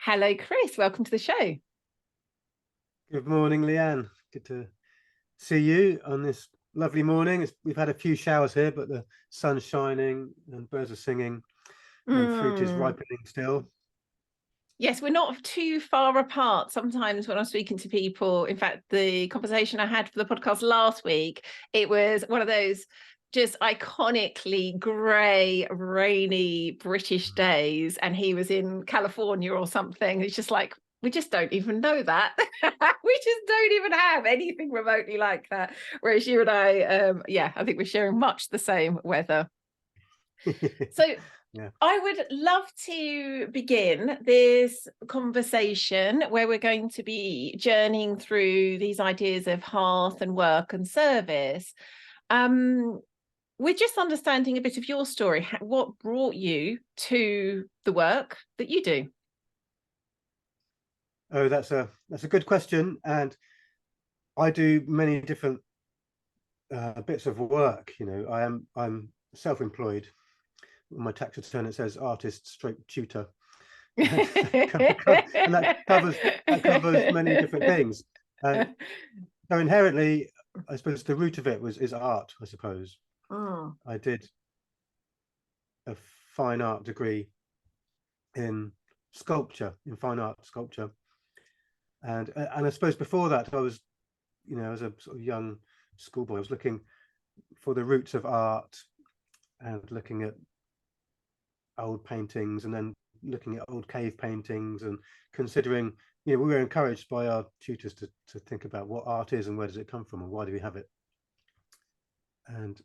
Hello, Chris. Welcome to the show. Good morning, Leanne. Good to see you on this lovely morning. We've had a few showers here, but the sun's shining and birds are singing and fruit is ripening still. Yes, we're not too far apart. Sometimes when I'm speaking to people, in fact, the conversation I had for the podcast last week, it was one of those just iconically grey, rainy British days, and he was in California or something. It's just like, we just don't even know that. We just don't even have anything remotely like that. Whereas you and I, I think we're sharing much the same weather. So Yeah. I would love to begin this conversation where we're going to be journeying through these ideas of hearth and work and service. We're just understanding a bit of your story. What brought you to the work that you do? Oh, that's a good question, and I do many different bits of work. You know, I'm self-employed. On my tax return it says artist stroke tutor. And that covers many different things. So inherently, I suppose the root of it is art. I suppose I did a fine art degree in sculpture, in fine art sculpture, and I suppose before that I was, you know, as a sort of young schoolboy, I was looking for the roots of art and looking at old paintings and then looking at old cave paintings and considering, you know, we were encouraged by our tutors to think about what art is and where does it come from and why do we have it. And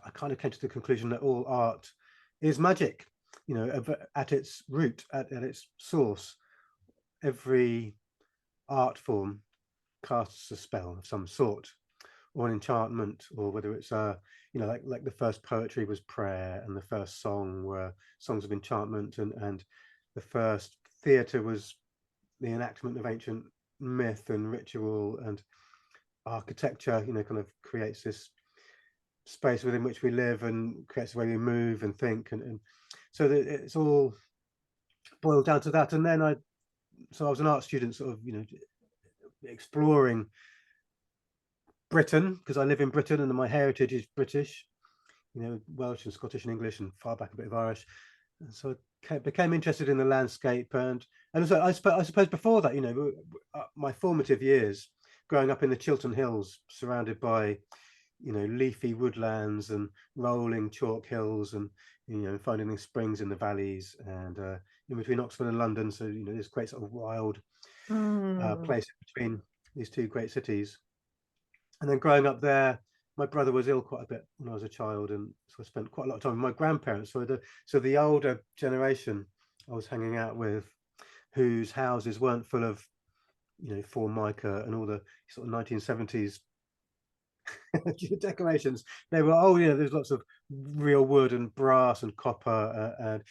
I kind of came to the conclusion that all art is magic, you know, at its root, at its source. Every art form casts a spell of some sort, or an enchantment, or whether it's you know, like the first poetry was prayer, and the first song were songs of enchantment, and the first theatre was the enactment of ancient myth and ritual, and architecture, you know, kind of creates this space within which we live and creates the way we move and think, and so that it's all boiled down to that. And then I was an art student, sort of, you know, exploring Britain, because I live in Britain and my heritage is British, you know, Welsh and Scottish and English and far back a bit of Irish. And so I became interested in the landscape, and so I suppose before that, you know, my formative years growing up in the Chiltern Hills, surrounded by, you know, leafy woodlands and rolling chalk hills, and, you know, finding these springs in the valleys, and in between Oxford and London. So, you know, this great sort of wild place between these two great cities. And then growing up there, my brother was ill quite a bit when I was a child, and so I spent quite a lot of time with my grandparents. So the older generation I was hanging out with, whose houses weren't full of, you know, formica and all the sort of 1970s decorations. They were, oh yeah, there's lots of real wood and brass and copper, and,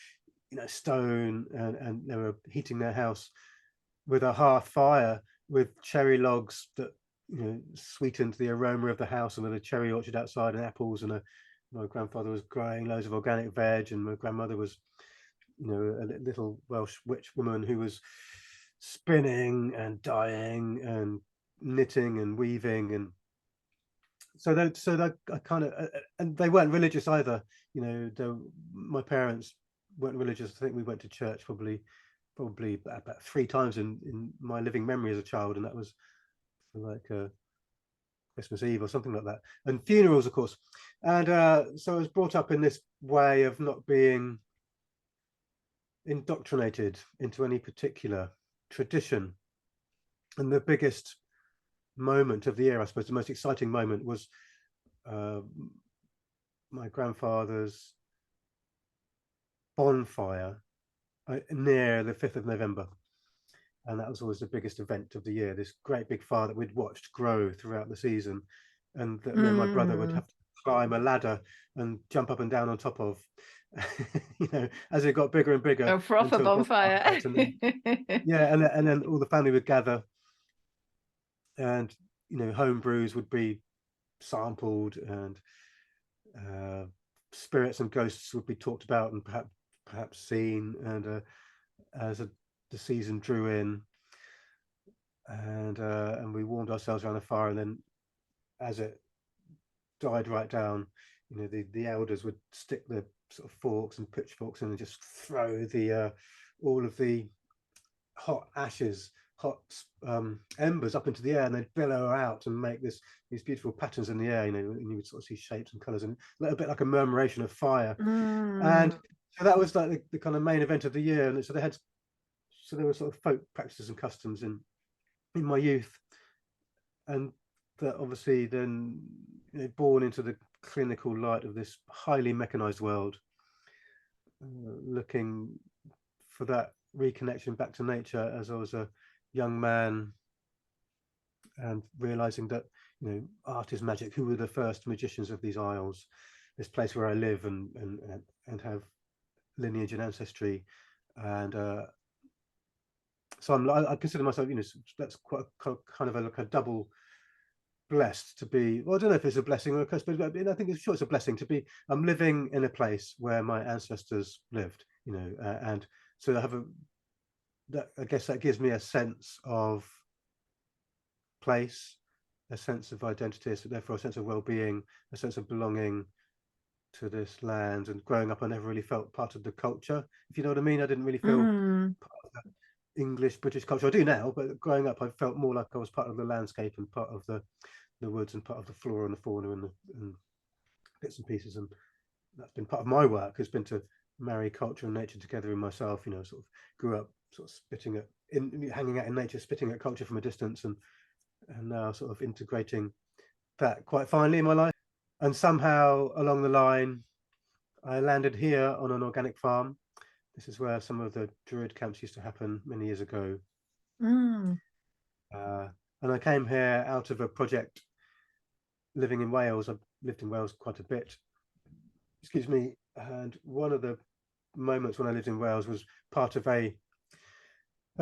you know, stone, and they were heating their house with a hearth fire with cherry logs that, you know, sweetened the aroma of the house, and with a cherry orchard outside and apples, and my grandfather was growing loads of organic veg, and my grandmother was, you know, a little Welsh witch woman who was spinning and dyeing and knitting and weaving. And so that I kind of, and they weren't religious either, you know. My parents weren't religious. I think we went to church probably about 3 times in my living memory as a child, and that was like Christmas Eve or something like that, and funerals, of course. And so I was brought up in this way of not being indoctrinated into any particular tradition. And the biggest moment of the year, I suppose the most exciting moment, was my grandfather's bonfire near the 5th of November. And that was always the biggest event of the year, this great big fire that we'd watched grow throughout the season, and that me and my brother would have to climb a ladder and jump up and down on top of, you know, as it got bigger and bigger. A proper bonfire. Yeah, and then all the family would gather, and, you know, home brews would be sampled, and spirits and ghosts would be talked about and perhaps seen. And as a the season drew in, and we warmed ourselves around the fire, and then as it died right down, you know, the elders would stick the sort of forks and pitchforks in and just throw the all of the hot ashes, hot embers up into the air, and they'd billow out and make these beautiful patterns in the air, you know, and you would sort of see shapes and colors, and a little bit like a murmuration of fire. And so that was like the kind of main event of the year. And so there were sort of folk practices and customs in my youth, and that obviously then, you know, born into the clinical light of this highly mechanized world, looking for that reconnection back to nature as I was a young man, and realizing that, you know, art is magic. Who were the first magicians of these isles, this place where I live and have lineage and ancestry, and so I consider myself, you know, that's quite kind of like a double blessed to be. Well, I don't know if it's a blessing or a curse, but I think it's sure it's a blessing to be. I'm living in a place where my ancestors lived, you know, and so I have I guess that gives me a sense of place, a sense of identity, so therefore a sense of well-being, a sense of belonging to this land. And growing up, I never really felt part of the culture, if you know what I mean. I didn't really feel part of the English British culture. I do now, but growing up I felt more like I was part of the landscape and part of the woods and part of the flora and the fauna and bits and pieces. And that's been part of my work, has been to marry culture and nature together in myself, you know, sort of grew up sort of hanging out in nature, spitting at culture from a distance, and now sort of integrating that quite finely in my life. And somehow along the line I landed here on an organic farm. This is where some of the Druid camps used to happen many years ago. And I came here out of a project living in Wales. I've lived in Wales quite a bit, excuse me, and one of the moments when I lived in Wales was part of a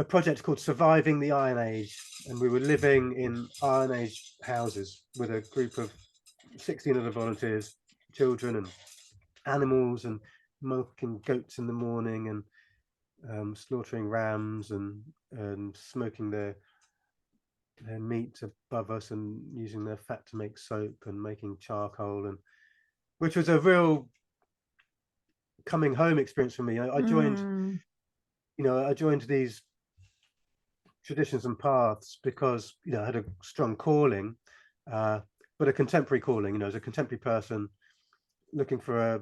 project called Surviving the Iron Age, and we were living in Iron Age houses with a group of 16 other volunteers, children and animals, and milking goats in the morning, and slaughtering rams, and smoking their meat above us, and using their fat to make soap, and making charcoal, and which was a real coming home experience for me. I joined, you know, I joined these traditions and paths because, you know, I had a strong calling, but a contemporary calling, you know, as a contemporary person looking for a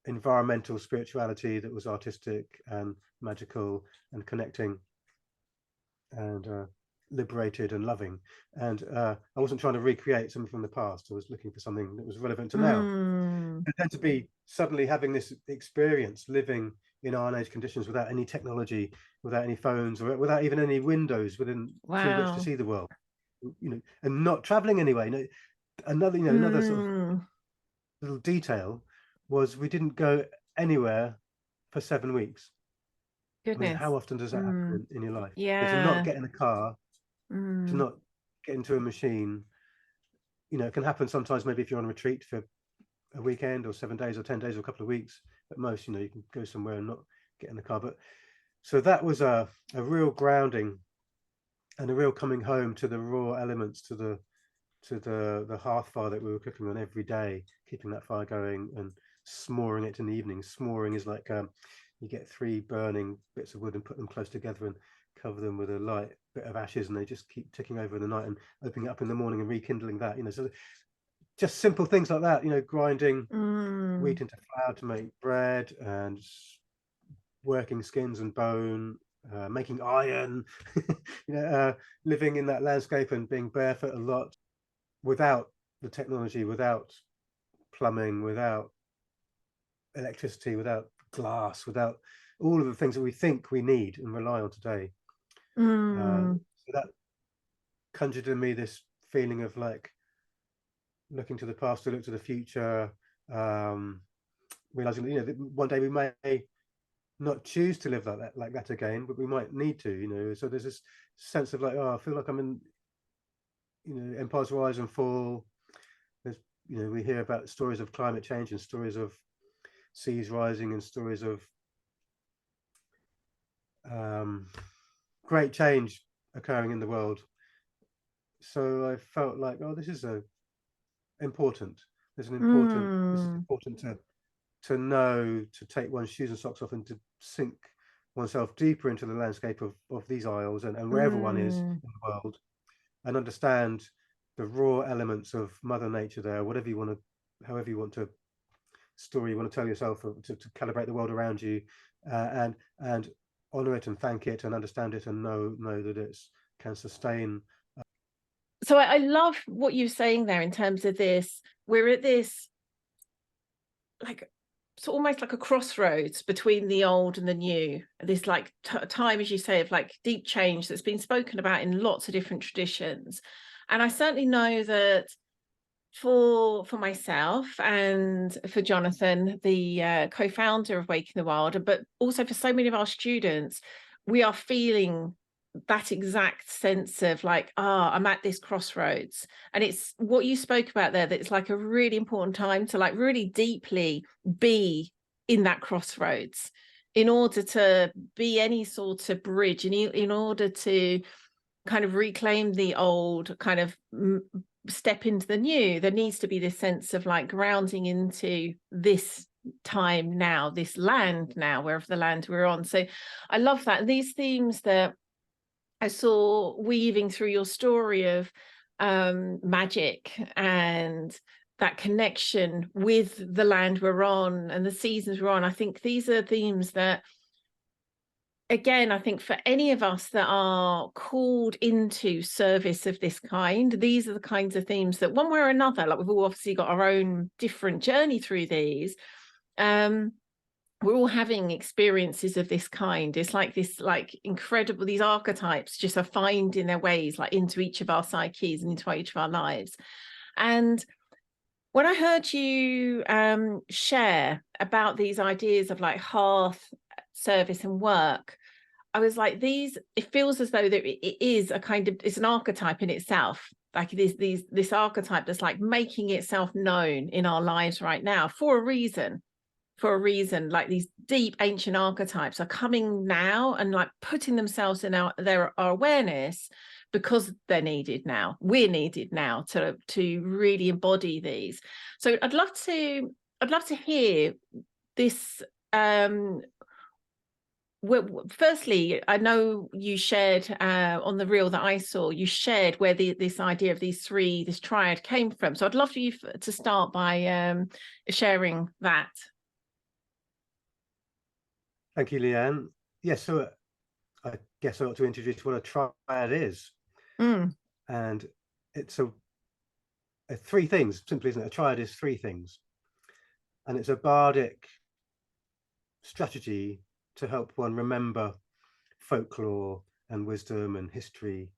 environmental spirituality that was artistic and magical and connecting and liberated and loving. And I wasn't trying to recreate something from the past. I was looking for something that was relevant to now. And then to be suddenly having this experience living in Iron Age conditions without any technology, without any phones, or without even any windows through which to see the world, you know, and not traveling anyway. You know, another sort of little detail was we didn't go anywhere for 7 weeks. Goodness. I mean, how often does that happen in your life? Yeah. To not get in a car, to not get into a machine. You know, it can happen sometimes, maybe if you're on a retreat for a weekend or 7 days or 10 days or a couple of weeks at most, you know, you can go somewhere and not get in the car. But so that was a real grounding and a real coming home to the raw elements, to the hearth fire that we were cooking on every day, keeping that fire going and smoring it in the evening. Smoring is like you get 3 burning bits of wood and put them close together and cover them with a light bit of ashes, and they just keep ticking over in the night, and opening it up in the morning and rekindling that, you know. So just simple things like that, you know, grinding wheat into flour to make bread, and working skins and bone, making iron, you know, living in that landscape and being barefoot a lot, without the technology, without plumbing, without electricity, without glass, without all of the things that we think we need and rely on today. So that conjured in me this feeling of like looking to the past to look to the future, realizing that, you know, that one day we may not choose to live like that again, but we might need to, you know. So there's this sense of like, oh, I feel like I'm in, you know, empires rise and fall. There's, you know, we hear about stories of climate change and stories of seas rising and stories of great change occurring in the world. So I felt like, oh, this is important. This is important to know, to take one's shoes and socks off and to sink oneself deeper into the landscape of these isles and wherever one is in the world, and understand the raw elements of Mother Nature there, whatever you want to, however you want to story you want to tell yourself to calibrate the world around you, and honor it and thank it and understand it and know that it's can sustain. So I love what you're saying there in terms of this. We're at this, like, so almost like a crossroads between the old and the new. This like time, as you say, of like deep change that's been spoken about in lots of different traditions. And I certainly know that for myself and for Jonathan, the co-founder of Wake in the Wild, but also for so many of our students, we are feeling that exact sense of like, I'm at this crossroads. And it's what you spoke about there, that it's like a really important time to like really deeply be in that crossroads in order to be any sort of bridge, and in order to kind of reclaim the old, kind of step into the new. There needs to be this sense of like grounding into this time now, this land now, wherever the land we're on. So I love that. And these themes that I saw weaving through your story of magic and that connection with the land we're on and the seasons we're on, I think these are themes that, again, I think for any of us that are called into service of this kind, these are the kinds of themes that one way or another, like we've all obviously got our own different journey through these. We're all having experiences of this kind. It's like this, like incredible, these archetypes just are finding their ways like into each of our psyches and into each of our lives. And when I heard you share about these ideas of like hearth, service and work, I was like, it feels as though that it is a kind of, it's an archetype in itself. Like this archetype that's like making itself known in our lives right now for a reason. Like these deep ancient archetypes are coming now and like putting themselves in our awareness because they're needed now. We're needed now to really embody these. So I'd love to hear this. Firstly, I know you shared on the reel that I saw, you shared where this idea of this triad came from. So I'd love for you to start by sharing that. Thank you, Lian. Yes, so I guess I ought to introduce what a triad is. And it's a three things, simply, isn't it? A triad is three things. And it's a bardic strategy to help one remember folklore and wisdom and history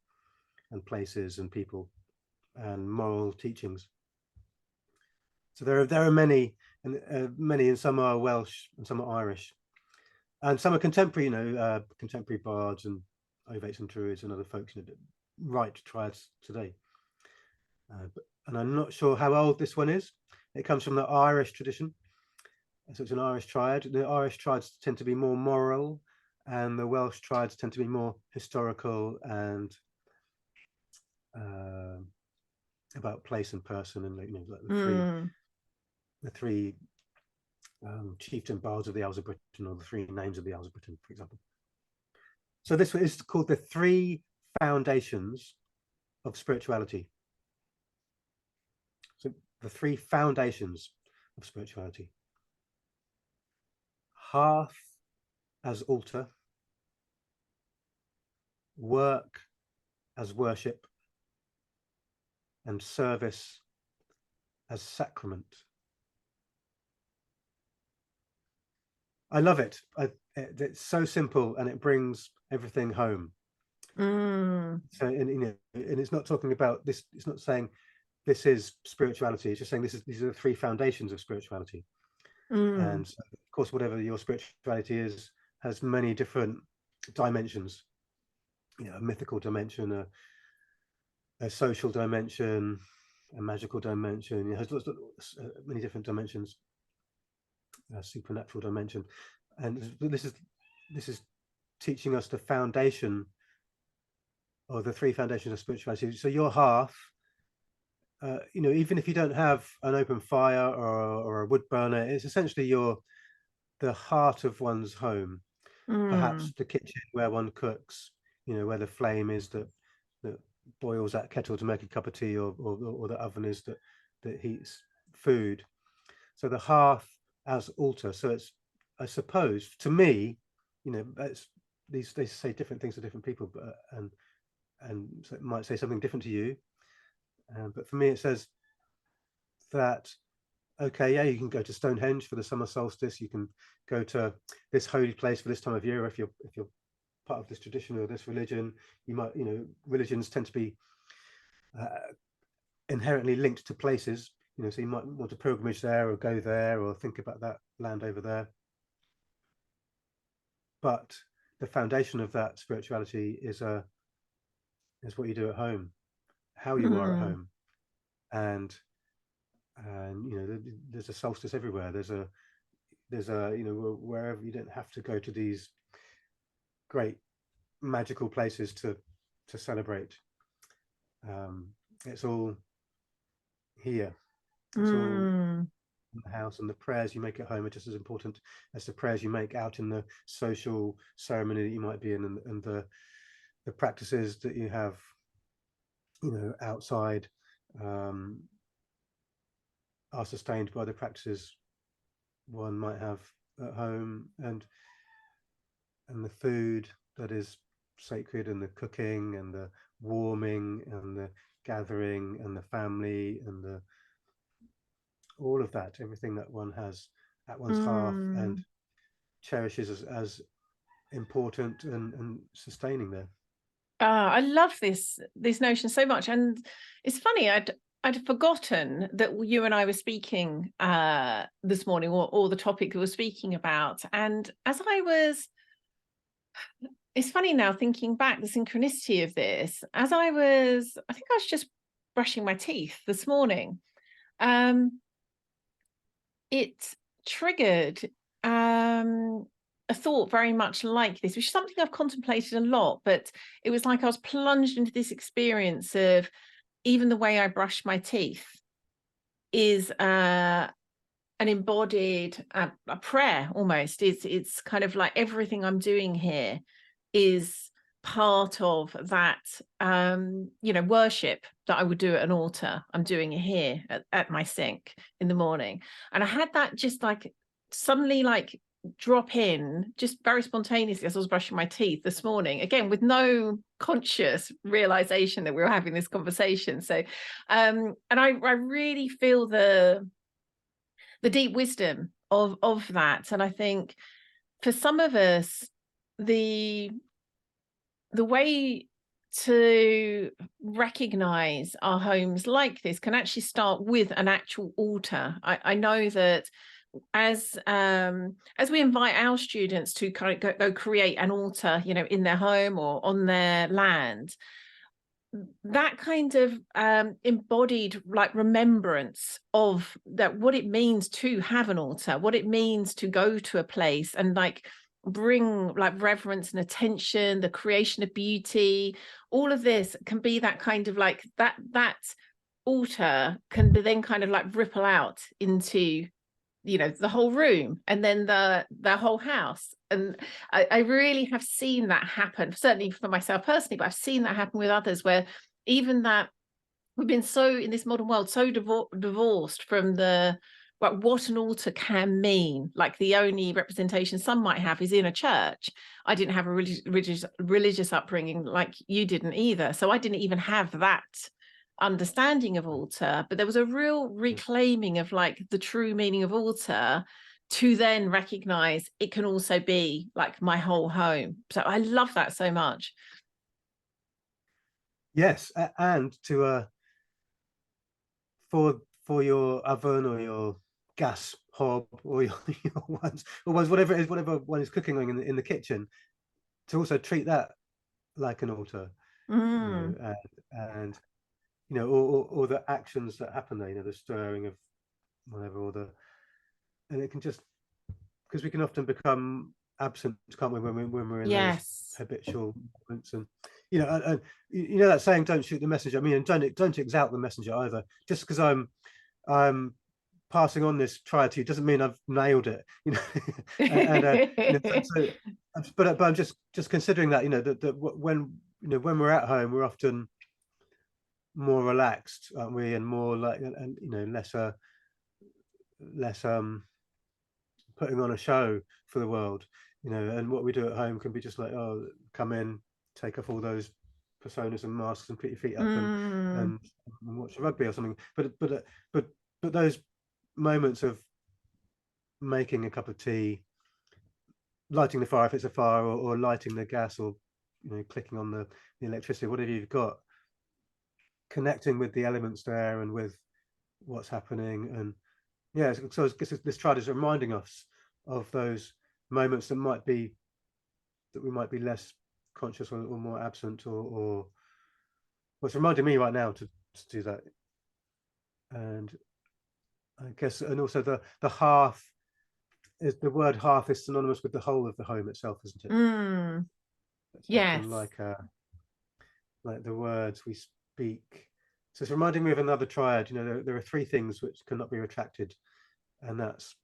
and places and people and moral teachings. So there are many, and some are Welsh and some are Irish. And some are contemporary, contemporary bards and ovates and druids and other folks that write triads today. And I'm not sure how old this one is. It comes from the Irish tradition. So it's an Irish triad. The Irish triads tend to be more moral, and the Welsh triads tend to be more historical and about place and person, and like the three chieftain bards of the Isles of Britain, or the three names of the Isles of Britain, for example. So this is called the three foundations of spirituality. So the three foundations of spirituality: hearth as altar, work as worship, and service as sacrament. I love it. It's so simple, and it brings everything home. So, and it's not talking about this. It's not saying this is spirituality. It's just saying these are the three foundations of spirituality. And so, of course, whatever your spirituality is, has many different dimensions. A mythical dimension, a social dimension, a magical dimension. It has many different dimensions. A supernatural dimension, and this is teaching us the foundation or the three foundations of spirituality. So your hearth, you know, even if you don't have an open fire or a wood burner, it's essentially the heart of one's home. Perhaps the kitchen where one cooks, you know, where the flame is that boils that kettle to make a cup of tea, or the oven is that heats food. So the hearth as altar. So it's, I suppose, to me, you know, it's these, they say different things to different people, but and so it might say something different to you. But for me, it says that, okay, yeah, you can go to Stonehenge for the summer solstice. You can go to this holy place for this time of year. If you're part of this tradition or this religion, you might, you know, religions tend to be inherently linked to places, you know, so you might want a pilgrimage there, or go there, or think about that land over there. But the foundation of that spirituality is what you do at home, how you are at home, and you know, there's a solstice everywhere. There's a you know, wherever, you don't have to go to these great magical places to celebrate. It's all here. It's all in the house, and the prayers you make at home are just as important as the prayers you make out in the social ceremony that you might be in, and the practices that you have, you know, outside, are sustained by the practices one might have at home, and the food that is sacred, and the cooking, and the warming, and the gathering, and the family, and the all of that, everything that one has at one's hearth and cherishes as important and sustaining there. I love this notion so much, and it's funny, I'd forgotten that you and I were speaking this morning, or the topic we were speaking about. And as it's funny now thinking back, the synchronicity of this, I think I was just brushing my teeth this morning. It triggered a thought very much like this, which is something I've contemplated a lot, but it was like I was plunged into this experience of, even the way I brush my teeth is an embodied a prayer almost. It's kind of like everything I'm doing here is part of that you know, worship that I would do at an altar. I'm doing it here at my sink in the morning. And I had that just like suddenly like drop in, just very spontaneously, as I was brushing my teeth this morning, again with no conscious realization that we were having this conversation. So and I really feel the deep wisdom of that. And I think for some of us, the way to recognize our homes like this can actually start with an actual altar. I know that as we invite our students to kind of go create an altar, you know, in their home or on their land, that kind of embodied like remembrance of that, what it means to have an altar, what it means to go to a place and like bring like reverence and attention, the creation of beauty, all of this can be that kind of like that altar can then kind of like ripple out into, you know, the whole room, and then the whole house. And I really have seen that happen, certainly for myself personally, but I've seen that happen with others, where even that we've been so in this modern world so divorced from the like what an altar can mean. Like the only representation some might have is in a church. I didn't have a religious upbringing like you didn't either, so I didn't even have that understanding of altar. But there was a real reclaiming of like the true meaning of altar, to then recognize it can also be like my whole home. So I love that so much. Yes, and to for your oven or your gas hob or your whatever it is, whatever one is cooking in the kitchen, to also treat that like an altar, you know, and you know, or the actions that happen there, you know, the stirring of whatever, and it can just, because we can often become absent, can't we, when we're in those Yes. habitual moments, and you know, and you know that saying, don't shoot the messenger. I mean, and don't exalt the messenger either. Just because I'm passing on this triad to you doesn't mean I've nailed it, you know. You know, but I'm just considering that, you know, that when, you know, when we're at home, we're often more relaxed, aren't we, and more like, and you know, less putting on a show for the world, you know. And what we do at home can be just like, oh, come in, take off all those personas and masks and put your feet up and watch rugby or something. But those moments of making a cup of tea, lighting the fire if it's a fire, or lighting the gas, or, you know, clicking on the electricity, whatever you've got, connecting with the elements there and with what's happening. And yeah, so I guess this triad is reminding us of those moments that we might be less conscious or more absent, or well, it's reminding me right now to do that. And I guess, and also the hearth, is the word hearth is synonymous with the whole of the home itself, isn't it? It's Yes. often like the words we speak. So it's reminding me of another triad. You know, there are three things which cannot be retracted, and that's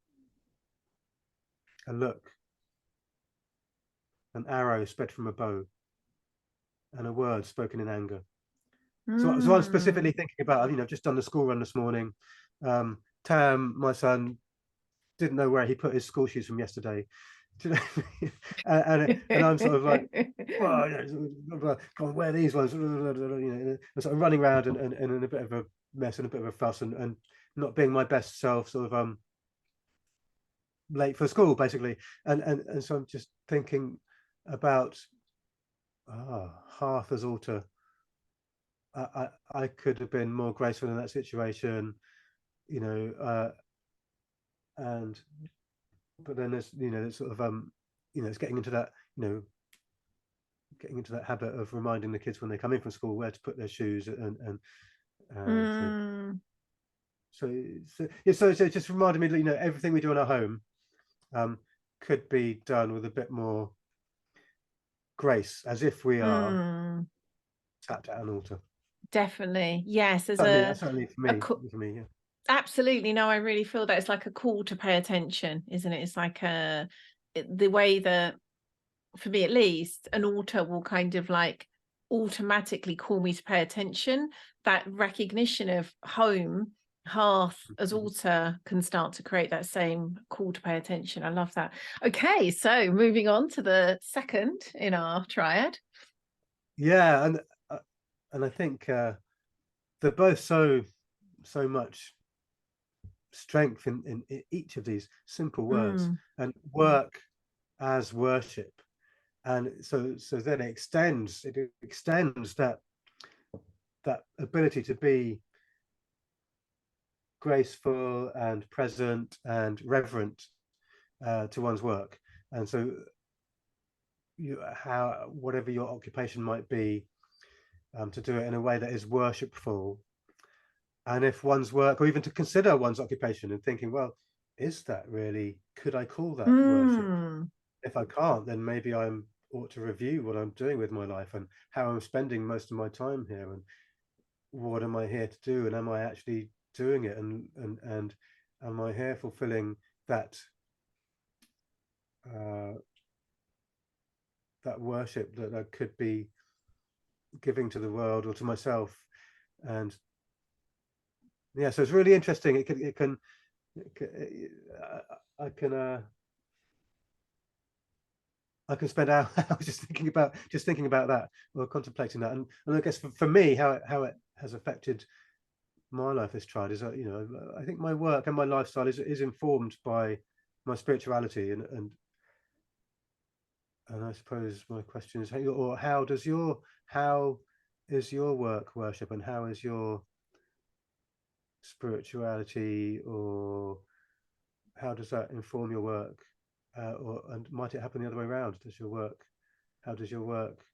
a look, an arrow sped from a bow, and a word spoken in anger. So I'm specifically thinking about, you know, I've just done the school run this morning. Tam, my son, didn't know where he put his school shoes from yesterday. and I'm sort of like, oh, can't wear these ones, you know, and sort of running around and in a bit of a mess and a bit of a fuss, and not being my best self, sort of late for school basically. And so I'm just thinking about hearth as altar. I could have been more graceful in that situation, you know, but then there's, you know, it's sort of you know, it's getting into that, you know, getting into that habit of reminding the kids when they come in from school where to put their shoes, so it just reminded me that, you know, everything we do in our home could be done with a bit more grace, as if we are tapped at an altar. Definitely, yes. There's certainly for me, yeah. Absolutely. No, I really feel that it's like a call to pay attention, isn't it? It's like the way that, for me at least, an altar will kind of like automatically call me to pay attention. That recognition of home, hearth as altar can start to create that same call to pay attention. I love that. Okay, so moving on to the second in our triad. Yeah, and I think they're both so much strength in each of these simple words. And work as worship, and so then it extends that ability to be graceful and present and reverent to one's work. And so whatever your occupation might be, to do it in a way that is worshipful. And if one's work, or even to consider one's occupation and thinking, well, is that really, could I call that worship? If I can't, then maybe I ought to review what I'm doing with my life and how I'm spending most of my time here, and what am I here to do, and am I actually doing it, and am I here fulfilling that that worship that I could be giving to the world or to myself. And yeah, so it's really interesting. I can spend hours just thinking about that, or contemplating that. And I guess for me, how it has affected my life, this triad, is that, you know, I think my work and my lifestyle is informed by my spirituality, and I suppose my question is, how is your work worship, and how is your spirituality, or how does that inform your work, and might it happen the other way around? How does your work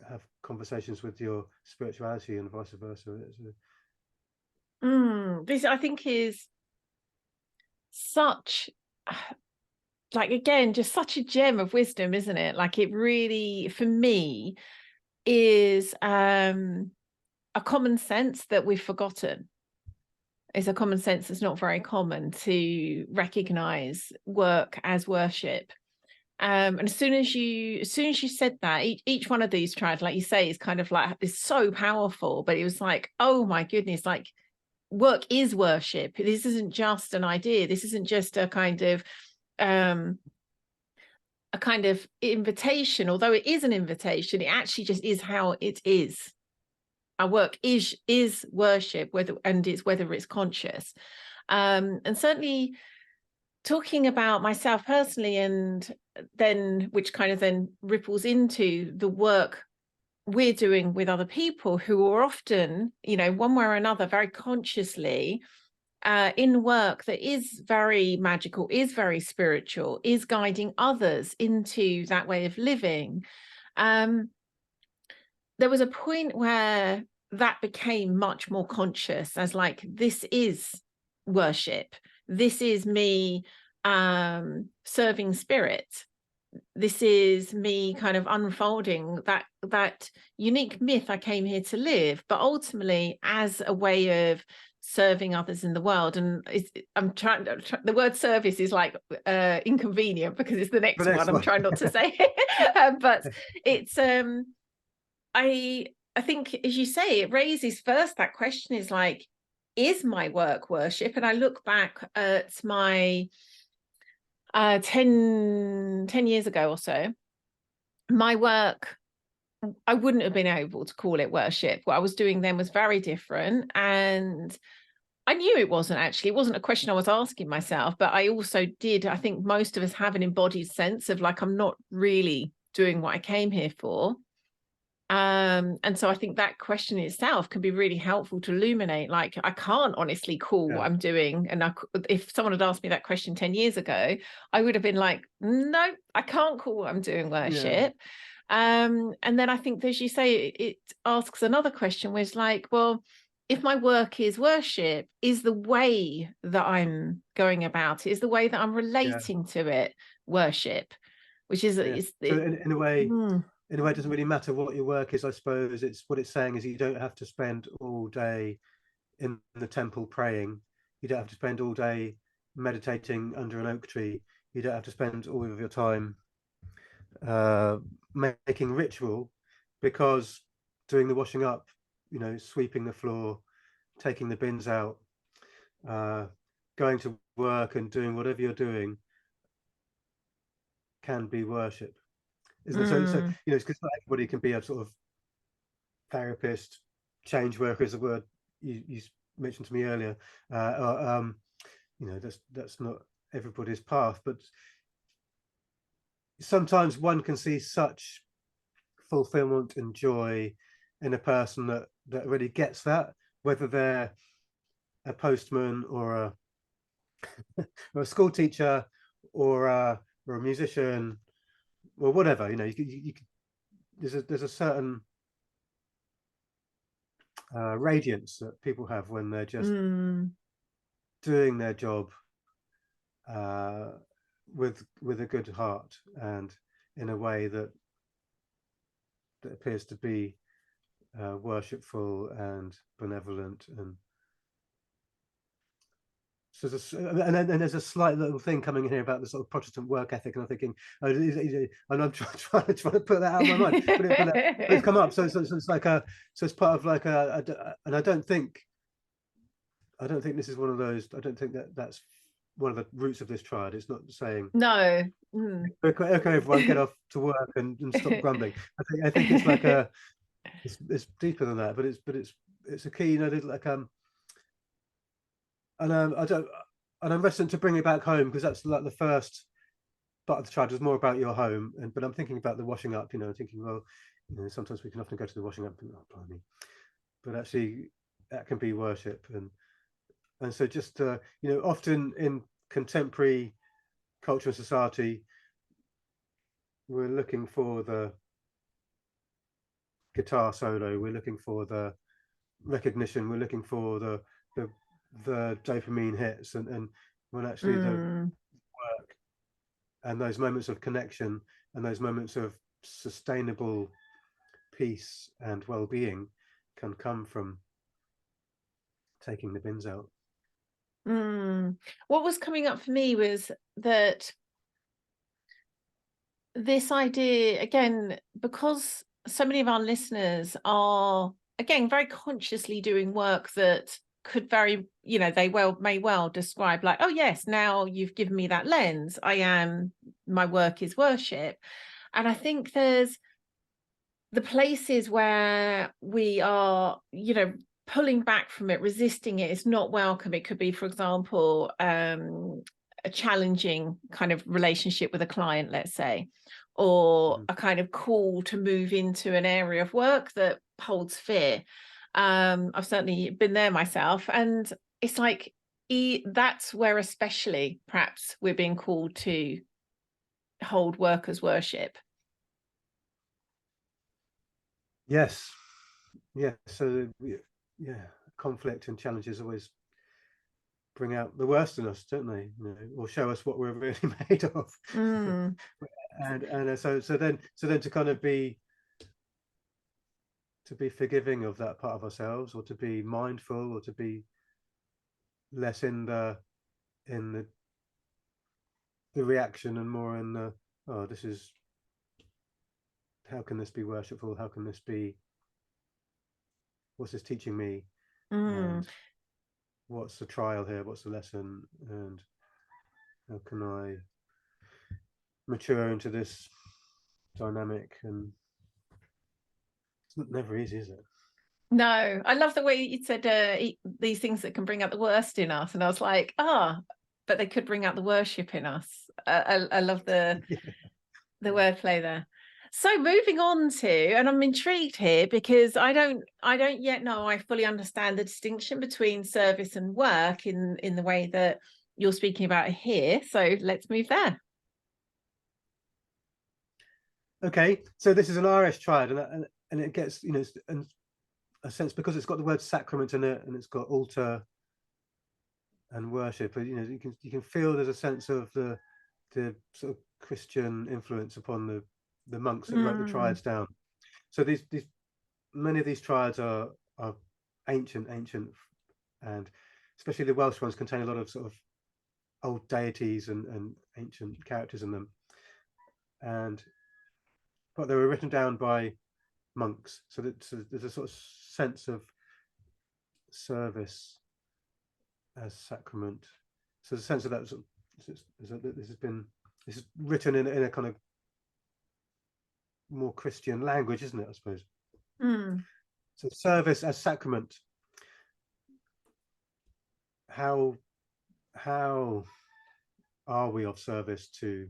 have conversations with your spirituality, and vice versa? This, I think, is such like, again, just such a gem of wisdom, isn't it? Like, it really, for me, is a common sense that we've forgotten. It's a common sense that's not very common, to recognize work as worship. And as soon as you said that, each one of these triads, like you say, is kind of like, is so powerful. But it was like, oh my goodness, like, work is worship. This isn't just an idea. This isn't just a kind of invitation. Although it is an invitation, it actually just is how it is. Our work is worship, whether it's conscious. And certainly, talking about myself personally, and then which kind of then ripples into the work we're doing with other people who are often, one way or another, very consciously in work that is very magical, is very spiritual, is guiding others into that way of living. There was a point where that became much more conscious, as like, this is worship. This is me serving spirit. This is me kind of unfolding that unique myth I came here to live, but ultimately as a way of serving others in the world. And the word service is like inconvenient, because it's the next one. I'm trying not to say it. But it's I think, as you say, it raises first that question, is like, is my work worship? And I look back at my 10 years ago or so, my work, I wouldn't have been able to call it worship. What I was doing then was very different. And I knew it wasn't actually. It wasn't a question I was asking myself, but I also did. I think most of us have an embodied sense of like, I'm not really doing what I came here for. And so I think that question itself can be really helpful to illuminate, like, I can't honestly call what I'm doing. And if someone had asked me that question 10 years ago, I would have been like, no, I can't call what I'm doing worship. And then I think, as you say, it asks another question, which is like, well, if my work is worship, is the way that I'm going about it, is the way that I'm relating to it worship, which is, so in a way, in a way, it doesn't really matter what your work is, I suppose. It's what it's saying is, you don't have to spend all day in the temple praying. You don't have to spend all day meditating under an oak tree. You don't have to spend all of your time making ritual, because doing the washing up, sweeping the floor, taking the bins out, going to work and doing whatever you're doing can be worship, isn't it? So because not everybody can be a sort of therapist, change worker is a word you mentioned to me earlier. That's not everybody's path, but sometimes one can see such fulfillment and joy in a person that really gets that, whether they're a postman or a or a school teacher or a musician or whatever. You there's a certain radiance that people have when they're just doing their job with a good heart, and in a way that appears to be worshipful and benevolent. And so there's a slight little thing coming in here about the sort of Protestant work ethic, and I'm thinking, and I'm trying to put that out of my mind, but it's come up. So it's like it's part of like and I don't think this is one of those. I don't think that's one of the roots of this triad. It's not saying no. Okay, everyone, get off to work and stop grumbling. I think it's like it's deeper than that, but it's a key, like and I'm reticent to bring it back home, because that's like the first part of the triad is more about your home, but I'm thinking about the washing up. Thinking, well, sometimes we can often go to the washing up and blimey, but actually that can be worship, and so just often in contemporary culture and society, we're looking for the guitar solo, we're looking for the recognition, we're looking for the dopamine hits, and when actually the work and those moments of connection and those moments of sustainable peace and well-being can come from taking the bins out. What was coming up for me was that this idea, again, because so many of our listeners are, again, very consciously doing work that could very, they may well describe like, oh yes, now you've given me that lens. My work is worship. And I think there's the places where we are, pulling back from it, resisting it is not welcome. It could be, for example, a challenging kind of relationship with a client, let's say, or a kind of call to move into an area of work that holds fear. I've certainly been there myself, and it's like that's where especially perhaps we're being called to hold work as worship. Yes. So conflict and challenges always bring out the worst in us, don't they? Or show us what we're really made of. And so then to kind of be forgiving of that part of ourselves, or to be mindful, or to be less in the reaction and more in the, oh, this is, how can this be worshipful? How can this be, what's this teaching me? And what's the trial here? What's the lesson? And how can I mature into this dynamic? And it's never easy, is it? No, I love the way you said these things that can bring out the worst in us. And I was like, but they could bring out the worship in us. I love the wordplay there. So moving on to, and I'm intrigued here because I don't yet know I fully understand the distinction between service and work in the way that you're speaking about here. So let's move there. Okay, so this is an Irish triad, and it gets, and a sense, because it's got the word sacrament in it, and it's got altar and worship. You can feel there's a sense of the sort of Christian influence upon the monks that wrote the triads down. So these many of these triads are ancient, and especially the Welsh ones contain a lot of sort of old deities and ancient characters in them, but they were written down by monks, so there's a sort of sense of service as sacrament. So the sense of that this is written in a kind of more Christian language, isn't it, I suppose? So service as sacrament. How are we of service to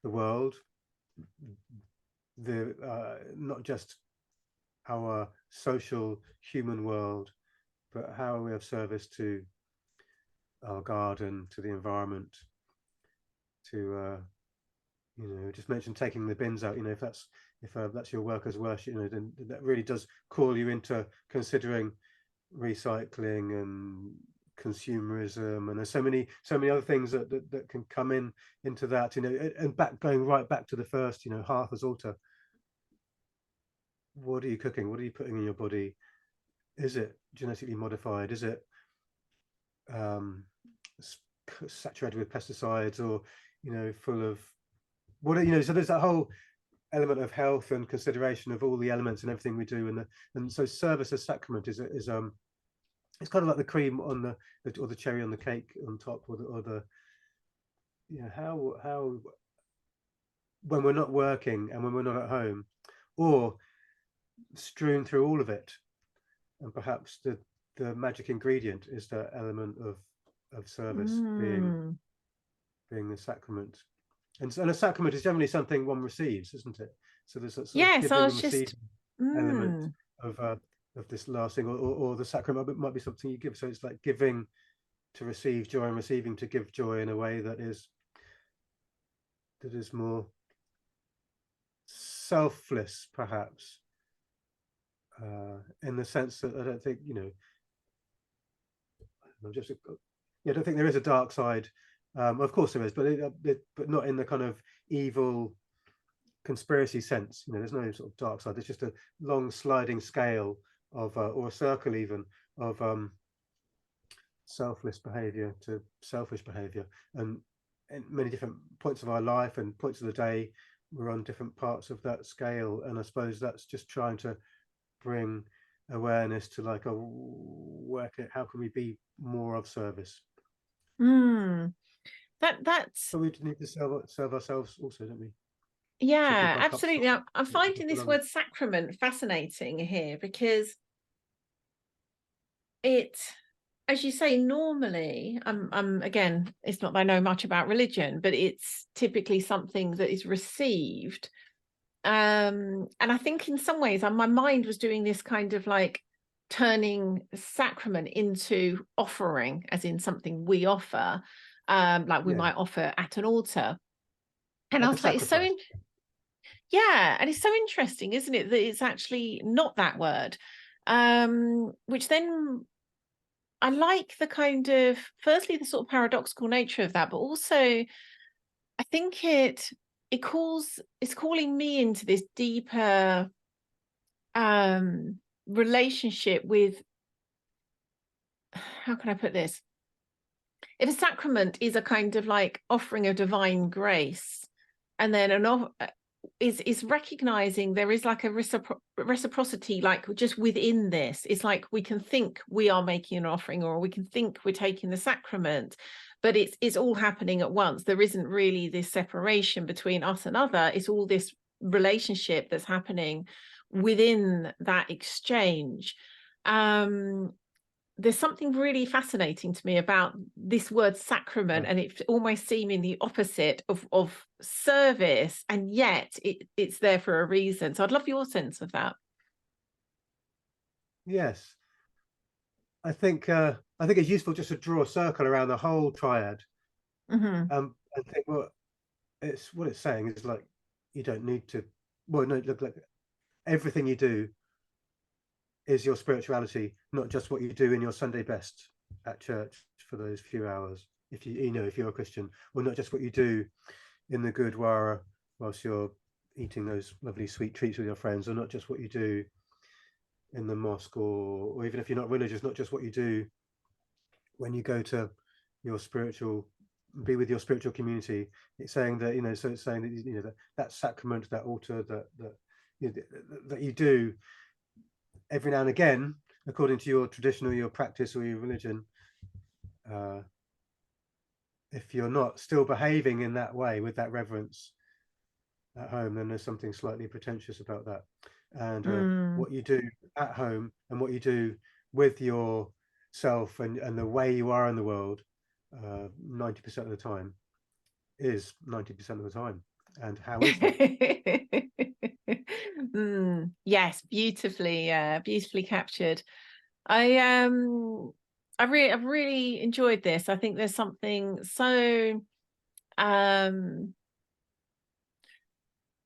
the world, not just our social human world, but how are we of service to our garden, to the environment, to just mention taking the bins out. If that's your work as worship, then that really does call you into considering recycling and consumerism, and there's so many other things that can come into that, and going right back to the first, Hearth as altar. What are you cooking? What are you putting in your body? Is it genetically modified? Is it saturated with pesticides, or full of what? So there's that whole element of health and consideration of all the elements and everything we do, and so service as sacrament is it's kind of like the cream on or the cherry on the cake on top, or the how when we're not working and when we're not at home, or strewn through all of it, and perhaps the magic ingredient is that element of service being the sacrament. And a sacrament is generally something one receives, isn't it? So there's that sort of giving and receiving element of this last thing, or the sacrament might be something you give. So it's like giving to receive joy, and receiving to give joy in a way that is more selfless, perhaps, in the sense that I don't think I don't think there is a dark side Of course there is, but not in the kind of evil conspiracy sense. There's no sort of dark side. There's just a long sliding scale of or a circle even of selfless behavior to selfish behavior, and in many different points of our life and points of the day we're on different parts of that scale. And I suppose that's just trying to bring awareness to like, how can we be more of service? That's But we need to serve ourselves also, don't we? yeah, absolutely. I'm finding this belonging. word sacrament fascinating here, because it, as you say, normally, again, it's not that I know much about religion, but it's typically something that is received. And I think in some ways my mind was doing this kind of like turning sacrament into offering, as in something we offer, like we might offer at an altar. And Like I a was like, sacrifice. yeah, and it's so interesting, isn't it, that it's actually not that word, which then I like the kind of, firstly, the sort of paradoxical nature of that, but also I think it's calling me into this deeper relationship with, how can I put this? If a sacrament is a kind of like offering of divine grace, and then is recognizing there is like a reciprocity, like just within this. It's like we can think we are making an offering, or we can think we're taking the sacrament, but it's all happening at once. There isn't really this separation between us and other. It's all this relationship that's happening within that exchange. There's something really fascinating to me about this word sacrament, and it almost seeming the opposite of service, and yet it's there for a reason. So I'd love your sense of that. Yes, I think it's useful just to draw a circle around the whole triad. And think what it's saying is like, you don't need to, well, no, look, like everything you do is your spirituality, not just what you do in your Sunday best at church for those few hours. If if you're a Christian, or not just what you do in the Gurdwara whilst you're eating those lovely sweet treats with your friends, or not just what you do in the mosque, or even if you're not religious, not just what you do when you go to your be with your spiritual community. It's saying that, so it's saying that that sacrament, that altar, that you do every now and again, according to your tradition or your practice or your religion, if you're not still behaving in that way with that reverence at home, then there's something slightly pretentious about that. And what you do at home and what you do with yourself and the way you are in the world, 90% of the time is 90% of the time. And how is that? Yes, beautifully captured. I've really enjoyed this. I think there's something so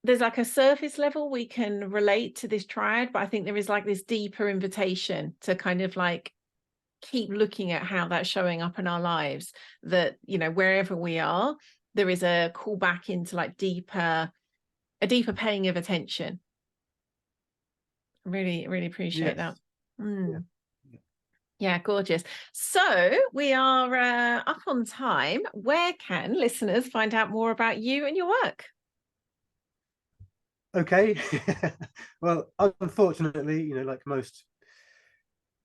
there's like a surface level we can relate to this triad, but I think there is like this deeper invitation to kind of like keep looking at how that's showing up in our lives, that wherever we are, there is a call back into like a deeper paying of attention. Really appreciate that. Yeah, gorgeous. So we are up on time. Where can listeners find out more about you and your work? Okay. Well, unfortunately, like most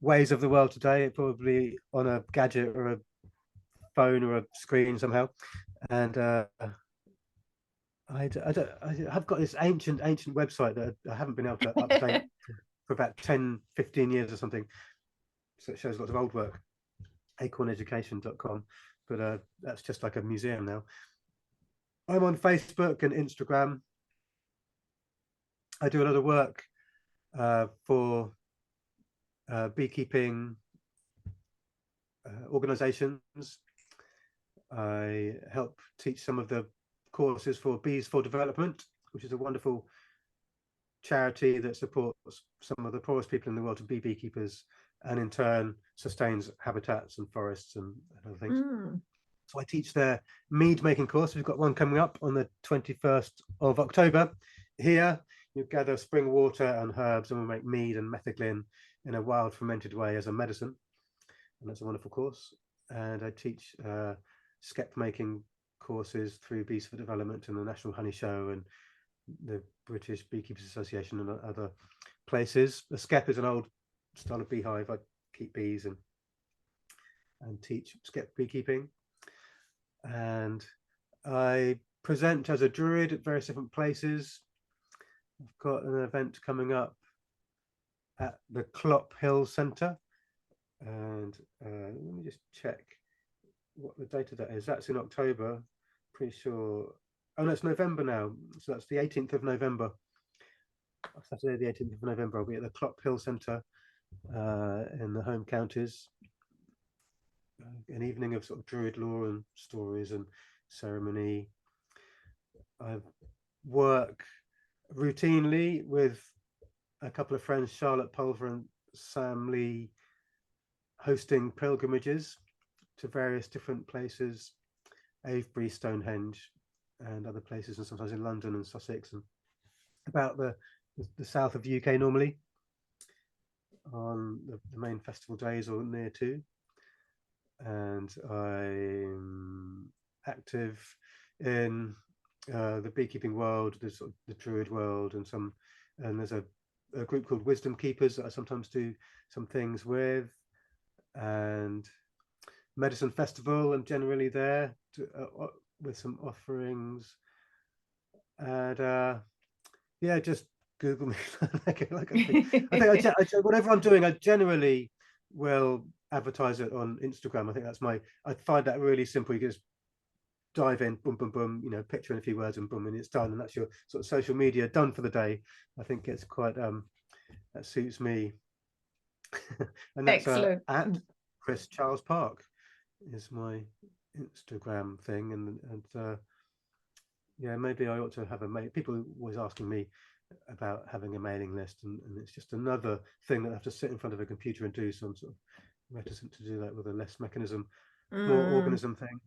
ways of the world today, probably on a gadget or a phone or a screen somehow. And I have got this ancient website that I haven't been able to update for about 10-15 years or something. So it shows lots of old work, acorneducation.com, but that's just like a museum now. I'm on Facebook and Instagram. I do a lot of work for beekeeping organizations. I help teach some of the courses for Bees for Development, which is a wonderful charity that supports some of the poorest people in the world to be beekeepers, and in turn sustains habitats and forests and other things. So I teach their mead making course. We've got one coming up on the 21st of October here. You gather spring water and herbs, and we'll make mead and metheglin in a wild fermented way as a medicine. And that's a wonderful course. And I teach skep making courses through Bees for Development and the National Honey Show and the British Beekeepers Association and other places. A skep is an old style of beehive. I keep bees and teach skep beekeeping. And I present as a druid at various different places. I've got an event coming up at the Clop Hill Centre, and let me just check what the date of that is. That's in October, pretty sure. Oh no, it's November now, so that's the 18th of November. Saturday the 18th of November, I'll be at the Clop Hill Centre in the home counties. An evening of sort of druid lore and stories and ceremony. I work routinely with a couple of friends, Charlotte Pulver and Sam Lee, hosting pilgrimages to various different places, Avebury, Stonehenge, and other places, and sometimes in London and Sussex, and about the south of the UK normally on the main festival days or near to. And I'm active in the beekeeping world, the sort of the Druid world, and there's a group called Wisdom Keepers that I sometimes do some things with, and Medicine Festival, I'm generally there with some offerings, and yeah, just Google me. I think whatever I'm doing, I generally will advertise it on Instagram. I think that's I find that really simple. You just dive in, boom, boom, boom, picture in a few words and boom, and it's done. And that's your sort of social media done for the day. I think it's quite, that suits me. And that's at Chris Charles Park is my Instagram thing. And yeah, maybe I ought to have people are always asking me about having a mailing list, and it's just another thing that I have to sit in front of a computer and do, so I'm sort of reticent to do that with a less mechanism, more organism thing.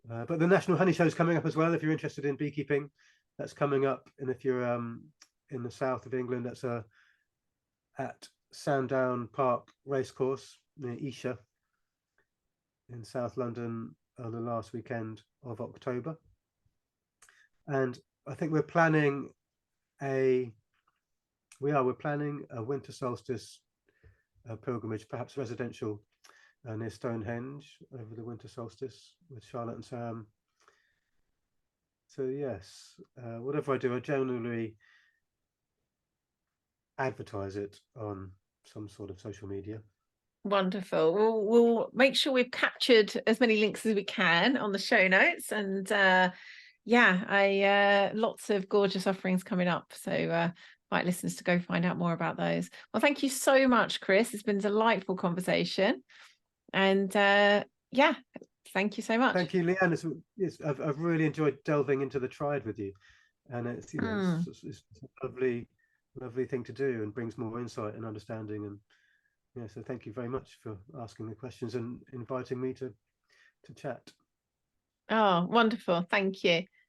But the National Honey Show is coming up as well. If you're interested in beekeeping, that's coming up. And if you're in the south of England, that's at Sandown Park Racecourse near Esher in South London on the last weekend of October. And I think we're planning a winter solstice pilgrimage, perhaps residential, near Stonehenge over the winter solstice with Charlotte and Sam. So yes, whatever I do, I generally advertise it on some sort of social media. Wonderful. We'll make sure we've captured as many links as we can on the show notes, and yeah, lots of gorgeous offerings coming up, so invite listeners to go find out more about those. Well, thank you so much, Chris. It's been a delightful conversation, and yeah, thank you so much. Thank you, Lian. I've really enjoyed delving into the triad with you, and it's it's a lovely thing to do, and brings more insight and understanding. And yeah, so thank you very much for asking the questions and inviting me to chat. Oh, wonderful. Thank you.